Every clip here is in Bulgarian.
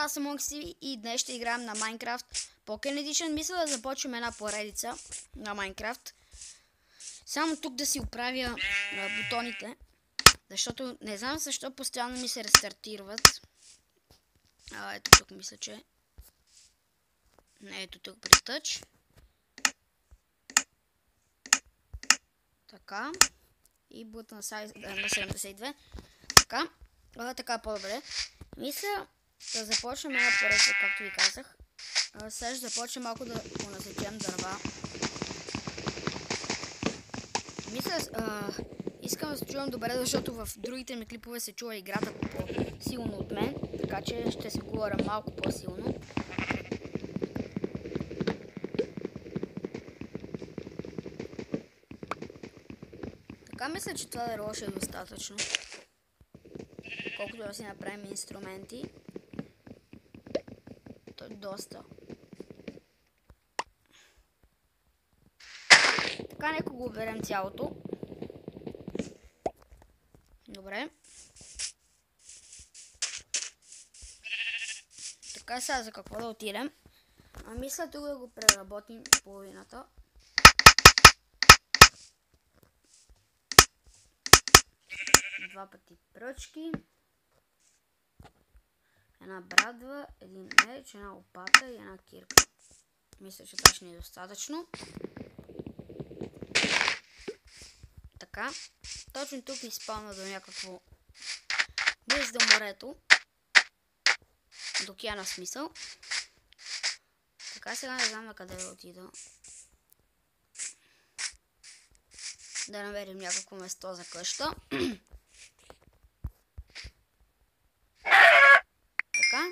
аз съм Монкси и днес ще играем на Minecraft Pocket Edition. Мисля да започнем една поредица на Minecraft. Само тук да си оправя бутоните, защото не знам защо постоянно ми се рестартират. Ето тук мисля, че... Ето тук при Touch. Така. И бутон на 72. Така. Така по-добре. Мисля да започнем една поредица, както ви казах. Сега ще започнем малко да понасечем дърва. Мисля, искам да се чувам добре, защото в другите ми клипове се чува играта по-силно от мен. Така че ще се говоря малко по-силно. Така мисля, че това дърво ще е достатъчно. Колкото да си направим инструменти. То е доста. Така, нека го оберем цялото. Добре. Така, сега за какво да отидем? Мисля тук да го преработим половината. Два пъти пръчки. Една брадва, един меч, една лопата и една кирка. Мисля, че това ще ни е достатъчно. Така. Точно тук изпълна до някакво близо до морето. До океана смисъл. Така, сега не знам на къде да отида. Да намерим някакво место за къща. Така.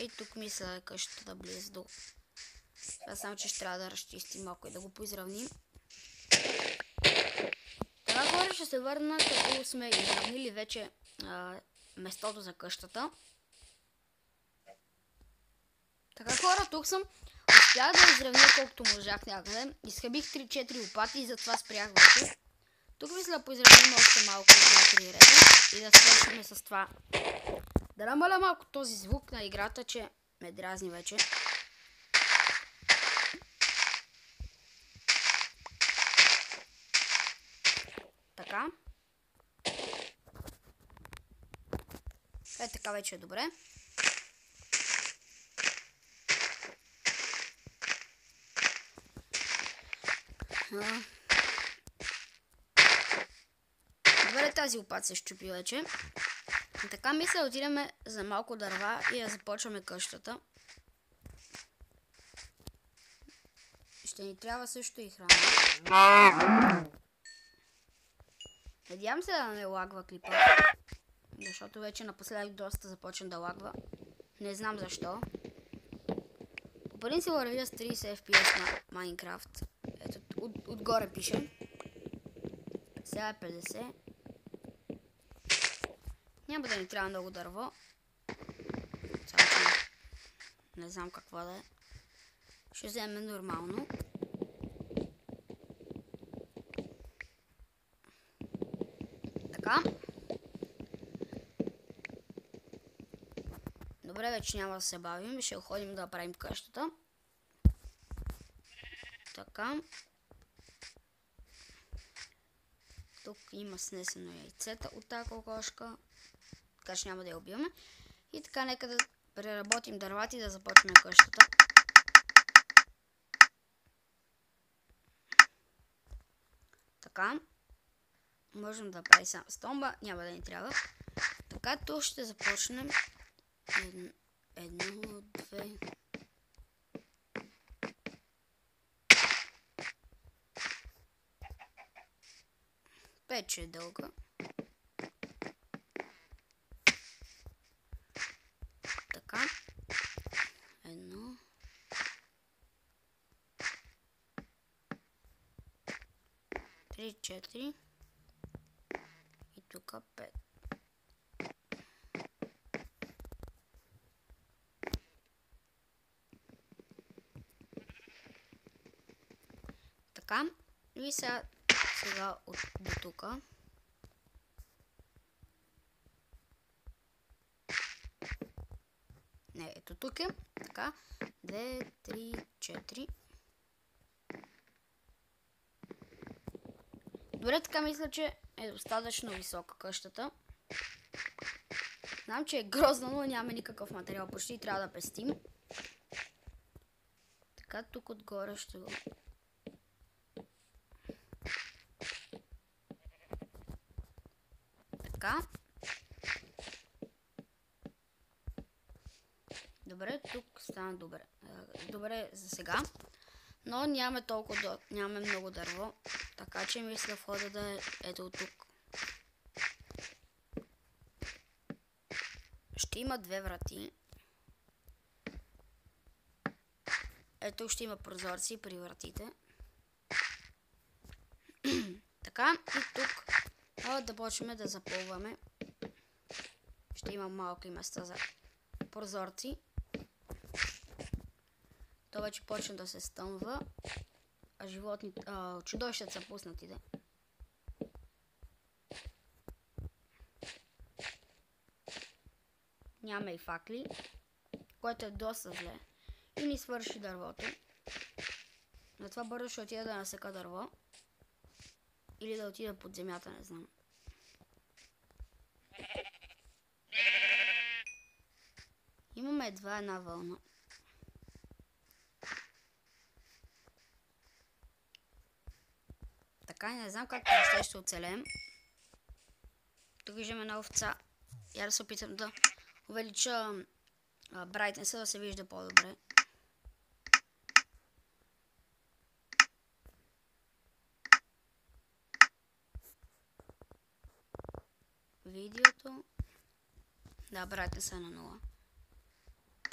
И тук мисля е къщата близо до... Това само, че ще трябва да разчистим малко и да го поизравним. Така, хора, ще се върна, като сме изравнили вече местото за къщата. Така, хора, тук съм. Успях да изравня колкото можах някъде. Изхабих 3-4 лопати и затова спрях вече. Тук мисля да поизравним още малко 2-3 реда и да свършим с това. Да намаля малко този звук на играта, че ме дразни вече. Така. Така вече е добре. Добре, тази лопата се щупи вече. Така мисля да отидем за малко дърва и да започваме къщата. Ще ни трябва също и храна. Надявам се да не лагва клипа. Защото вече напоследък доста започна да лагва. Не знам защо. По принцип вървя с 30 FPS на Minecraft. Ето, отгоре пише. Сега е 50. Няма да ни трябва много дърво. Само че не знам какво да е. Ще вземем нормално. Така. Добре, вече няма да се бавим. Ще ходим да правим къщата. Така. Тук има снесено яйцета от тази кокошка. Така че няма да я убиваме. И така, нека да преработим дървата и да започнем къщата. Така. Можем да правим само стомба. Няма да ни трябва. Така, тук ще започнем. Едно, две... Пече е дълга. Така. Едно. Три, 4. И тук 5. Така. И сега от до тук. тук е. Така. 2, 3, 4. Добре, така мисля, че е достатъчно висока къщата. Знам, че е грозно, но няма никакъв материал. Почти трябва да пестим. Така, тук отгоре ще го... Така. Добре, тук стана добре. Добре за сега. Но нямаме много дърво. Така че мисля входа да е ето тук. Ще има 2 врати. Ето ще има прозорци при вратите. Така, и тук да почваме да запълваме. Ще има малки места за прозорци. То вече почна да се стъмва. А чудовищата са пуснати, да. Няма и факли, което е доста зле. И ни свърши дървото. Затова бързо ще отида да насека дърво. Или да отида под земята, не знам. Имаме едва една вълна. Така, не знам как ще оцелем. Тук виждаме една овца. Я да се опитам да увелича брайтнеса, да се вижда по-добре. Видеото. Да, брайтнеса е на 0.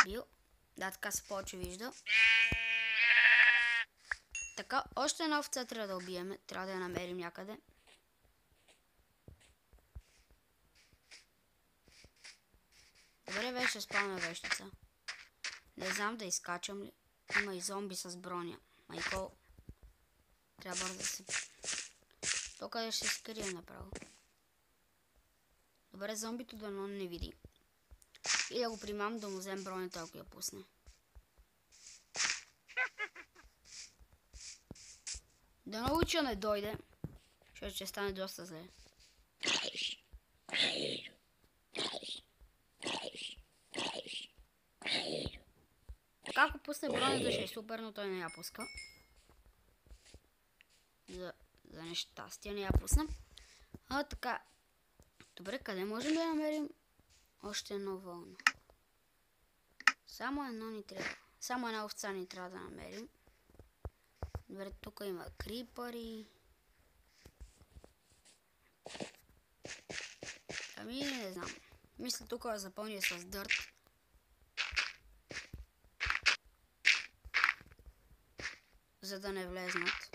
Бил. Да, така се повече вижда. Така, още една овца трябва да убием. Трябва да я намерим някъде. Добре, вече спална вещица. Не знам да изкачам ли. Има и зомби с броня. Майко. Трябва да се... То къде ще се скрием направо. Добре, зомбито дано не види. И да го примам да му взем бронята, ако я пусне. Да науча не дойде, защото ще стане доста зле. Така, ако пусне бронята, ще е супер, но той не я пуска. За нещастие не я пусна. Така. Добре, къде можем да намерим още едно вълно? Само едно ни трябва. Само една овца ни трябва да намерим. Добре, тук има крипъри. Ами не знам. Мисля тук да запълня с дърт. За да не влезнат.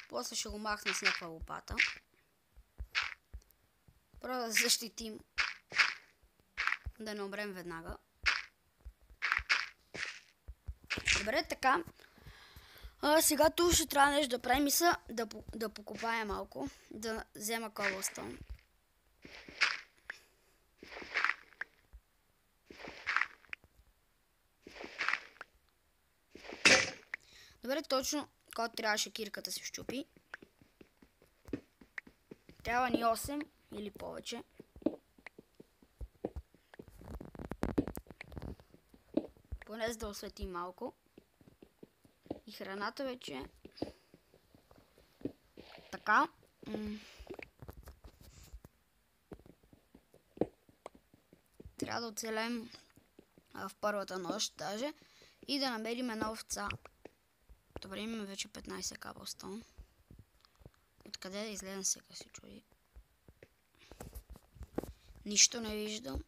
После ще го махна с някаква лопата. Първо да защитим. Да не умрем веднага. Добре, така. Сега тук ще трябва нещо да правим. Мисля да покопая малко. Да взема cobblestone. Добре, точно когато трябваше кирката се щупи. Трябва ни 8 или повече. Поне за да освети малко. И храната вече. Така. Трябва да оцелем в първата нощ даже. И да намерим една овца. Добре, имаме вече 15 cobblestone. Откъде да излезем сега, се чуди. Нищо не виждам.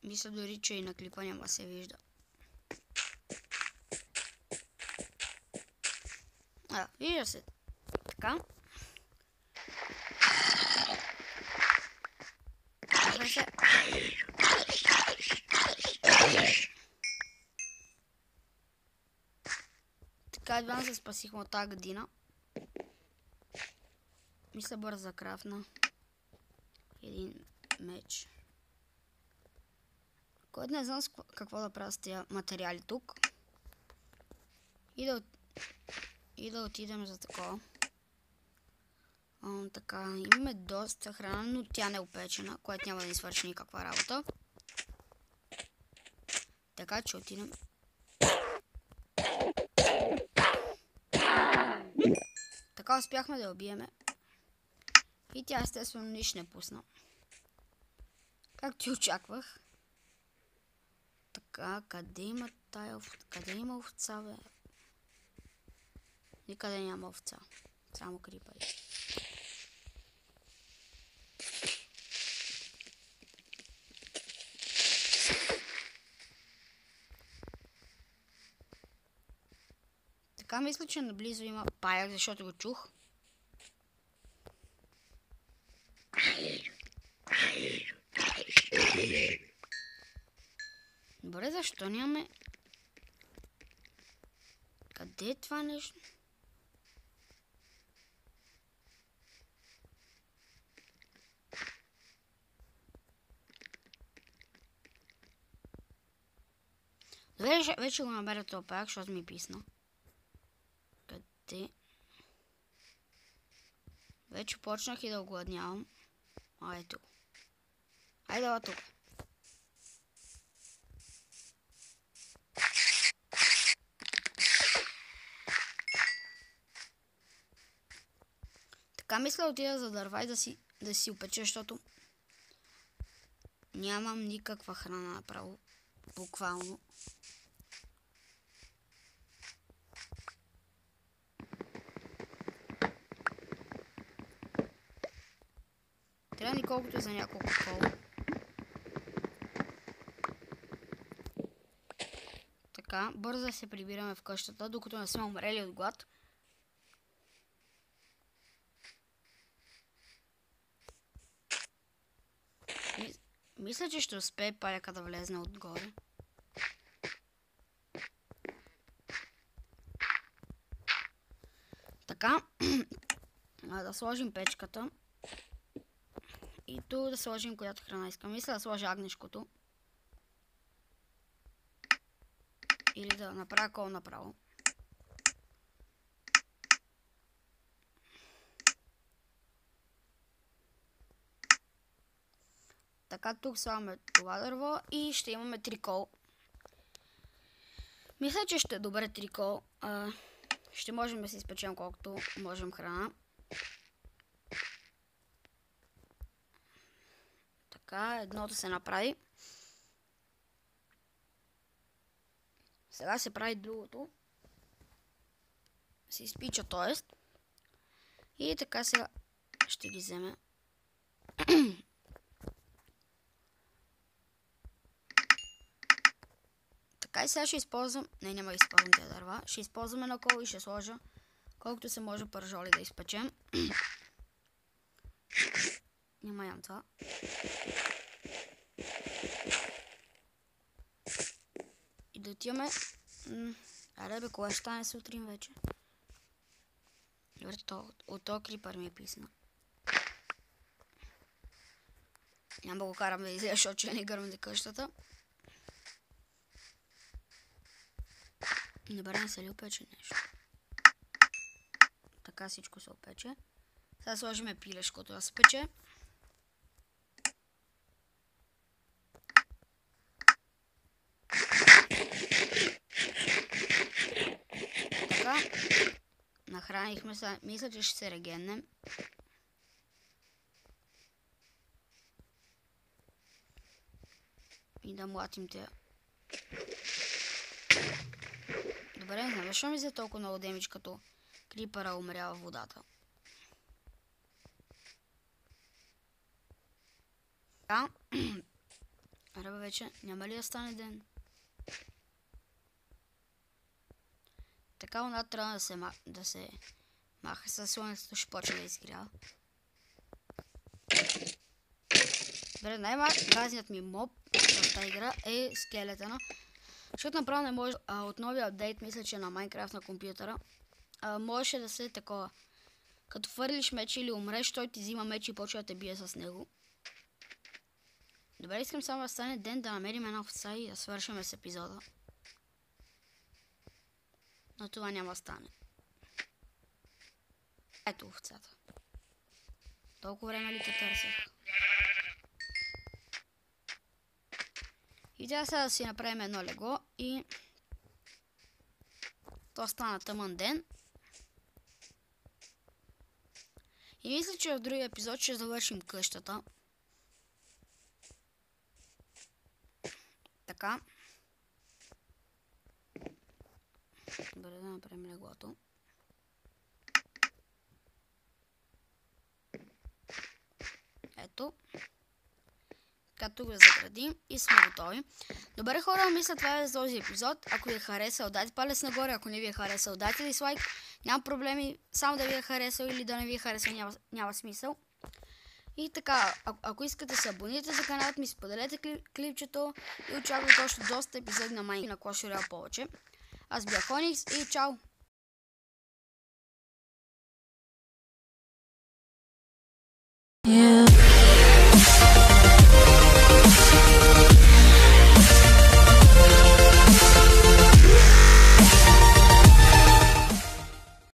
Мисля дори, че и на клипа няма се вижда. Вижда се. Така. Добре се. Така едва се спасихме от тази година. Мисля бърза крафна. Един меч. Който не знам какво да правя с тия материали тук. И да отидем за такова. Така, имаме доста храна, но тя не е опечена, което няма да ни свърши никаква работа. Така че отидем. Така успяхме да я убиеме. И тя естествено нищо не пусна. Както и очаквах. Така, къде има тая овца? Къде има овца, бе? Никъде няма овца. Само крипари. Така мисля, че наблизо има паяк, защото го чух. Добре, защо нямаме... Къде е това нещо? Добре, вече го намеря този паяк, защото ми писна. Къде? Вече почнах и да огладнявам. Ето го. Айде ела тук. Така мисля отида за дърва и да си опече, защото нямам никаква храна направо. Буквално. Трябва ни колкото за няколко кола. Така, бързо да се прибираме в къщата, докато не сме умрели от глад. Мисля, че ще успее паяка да влезне отгоре. Така, да сложим печката. И тук да сложим която храна искам. Мисля да сложа агнешкото. Или да направя кол направо. Така, тук слагаме това дърво и ще имаме 3 кол. Мисля, че ще е добре 3 кол. Ще можем да си изпечем колкото можем храна. Така, едното се направи. Сега се прави другото. Се изпича, т.е. И така сега ще ги вземе. Така и сега ще използвам... Не, няма да използвам тези дърва. Ще използвам едно кол и ще сложа колкото се може пържоли да изпечем. Няма ям това. И да отиваме... Аре бе, кога ще стане сутрин вече? Добре, от този крипър ми е писна. Няма да го карам да излея, защото ще не гърмне къщата. Добре, не се ли опече нещо? Така всичко се опече. Сега сложиме пилешкото да се пече. Така. Нахранихме се. Мисля, че ще се регеннем. И да млатим тя. Добре, не знам, защо ми взе толкова много демидж, като крипъра умря във водата. Така. Аре вече, няма ли да стане ден? Така луната трябва да се маха със слънцето, ще почне да изгрява. Добре, най-мразният ми моб в тази игра е скелетана. Защото направо не може от новия апдейт, мисля, че на Майнкрафт на компютъра, можеше да се такова. Като фърлиш меч или умреш, той ти взима меч и почва да те бие с него. Добре, искам само да стане ден, да намерим една овца и да свършим с епизода. Но това няма да стане. Ето овцата. Толкова време ли те търсех? И тя сега да си направим едно легло и то стана тъмън ден. И мисля, че в другия епизод ще завършим къщата. Така. Добре, да направим леглото. Ето. Така тук да заградим и сме готови. Добре хора, мисля това е за този епизод. Ако ви е харесал, дайте палец нагоре. Ако не ви е харесал, дайте дизлайк. Няма проблеми, само да ви е харесал или да не ви е харесал, няма смисъл. И така, ако искате да се абонирате за каналът ми, споделете клипчето и очаквайте още доста епизоди на Майнкрафт на Clash Royale повече. Аз бях Оникс и чао!